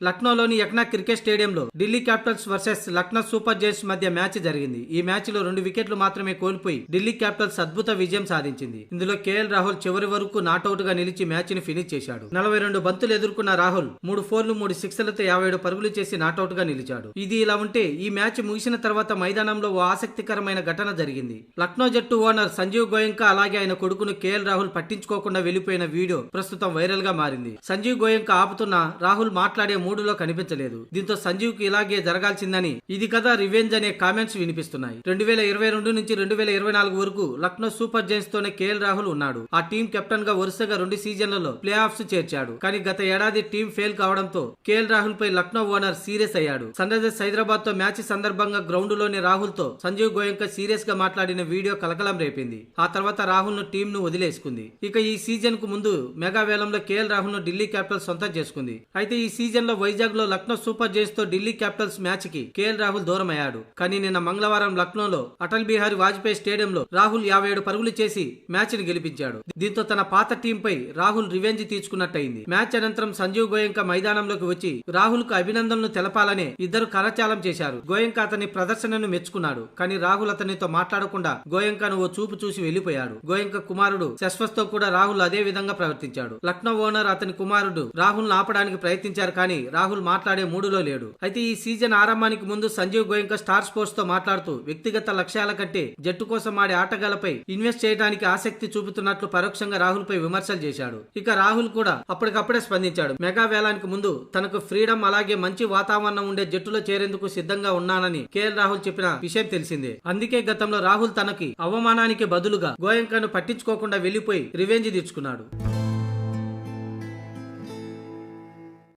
లక్నోలోని యక్నా cricket స్టేడియంలో Delhi Capitals versus Lucknow super Giants మధ్య match జరిగింది. ఈ మ్యాచ్ లో 2 వికెట్లు మాత్రమే కోల్పోయి ఢిల్లీ క్యాపిటల్స్ అద్భుత విజయం సాధించింది. ఇందులో కేఎల్ రాహుల్ చివరి వరకు నాట్అవుట్ గా నిలిచి మ్యాచ్ ని ఫినిష్ చేశాడు. 42 బంతులు ఎదుర్కొన్న రాహుల్ 3 ఫోర్లు 3 సిక్స్లతో 57 పరుగులు చేసి నాట్అవుట్ గా నిలిచాడు. ఇది ఇలా ఉంటే ఈ మ్యాచ్ ముగిసిన తర్వాత మైదానంలో ఓ ఆసక్తికరమైన ఘటన జరిగింది. లక్నో జట్టు ఓనర్ సంజీవ్ గోయంకా అలాగే ఆయన కొడుకును కేఎల్ రాహుల్ పట్టించుకోకుండా వెళ్లిపోయిన వీడియో ప్రస్తుతం వైరల్ గా మారింది. సంజీవ్ గోయంకా ఆపుతున్నా రాహుల్ మాట్లాడే మూడులో కనిపించలేదు. దీంతో సంజీవ్ కి ఇలాగే జరగాల్సిందని, ఇది కదా రివెంజ్ అనే కామెంట్స్ వినిపిస్తున్నాయి. 2022 నుంచి 2024 వరకు లక్నో సూపర్ జైంట్స్ తోనే కేఎల్ రాహుల్ ఉన్నాడు. ఆ టీం కెప్టెన్ గా వరుసగా 2 సీజన్లలో ప్లే ఆఫ్స్ చేర్చాడు. కానీ గత ఏడాది టీం ఫెయిల్ కావడంతో కేఎల్ రాహుల్ పై లక్నో ఓనర్ సీరియస్ అయ్యాడు. సన్ రైజర్స్ హైదరాబాద్ తో మ్యాచ్ సందర్భంగా గ్రౌండ్ లోని రాహుల్ తో సంజీవ్ గోయంకా సీరియస్ గా మాట్లాడిన వీడియో కలకలం రేపింది. ఆ తర్వాత రాహుల్ ను టీం ను వదిలేసుకుంది. ఇక ఈ సీజన్ కు ముందు మెగా వేలంలో కేఎల్ రాహుల్ ను ఢిల్లీ క్యాపిటల్స్ సొంతం చేసుకుంది. అయితే ఈ సీజన్ లో వైజాగ్ లో లక్నో సూపర్ జైంట్స్ తో ఢిల్లీ క్యాపిటల్స్ మ్యాచ్ కి కేఎల్ రాహుల్ దూరం అయ్యాడు. కానీ నిన్న మంగళవారం లక్నోలో అటల్ బిహారీ వాజ్పేయి స్టేడియంలో రాహుల్ 57 పరుగులు చేసి మ్యాచ్ ని గెలిపించాడు. దీంతో తన పాత టీం పై రాహుల్ రివెంజ్ తీర్చుకున్నట్టయింది. మ్యాచ్ అనంతరం సంజీవ్ గోయంకా మైదానంలోకి వచ్చి రాహుల్ కు అభినందనలు తెలపాలనే ఇద్దరు కరచాలం చేశారు. గోయంకా అతని ప్రదర్శనను మెచ్చుకున్నాడు. కానీ రాహుల్ అతనితో మాట్లాడకుండా గోయంకాను ఓ చూపు చూసి వెళ్లిపోయాడు. గోయంకా కుమారుడు శశ్వత్ తో కూడా రాహుల్ అదే విధంగా ప్రవర్తించాడు. లక్నో ఓనర్ అతని కుమారుడు రాహుల్ ఆపడానికి ప్రయత్నించారు. కానీ రాహుల్ మాట్లాడే మూడులో లేడు. అయితే ఈ సీజన్ ఆరంభానికి ముందు సంజీవ్ గోయంకా స్టార్ స్పోర్ట్స్ తో మాట్లాడుతూ వ్యక్తిగత లక్ష్యాల కంటే జట్టు కోసం ఆడే ఆటగాళ్లపై ఇన్వెస్ట్ చేయడానికి ఆసక్తి చూపుతున్నట్లు పరోక్షంగా రాహుల్ పై విమర్శలు చేశాడు. ఇక రాహుల్ కూడా అప్పటికప్పుడే స్పందించాడు. మెగా వేలానికి ముందు తనకు ఫ్రీడమ్ అలాగే మంచి వాతావరణం ఉండే జట్టులో చేరేందుకు సిద్ధంగా ఉన్నానని కేఎల్ రాహుల్ చెప్పిన విషయం తెలిసిందే. అందుకే గతంలో రాహుల్ తనకి అవమానానికి బదులుగా గోయంకాను పట్టించుకోకుండా వెళ్లిపోయి రివెంజ్ తీర్చుకున్నాడు.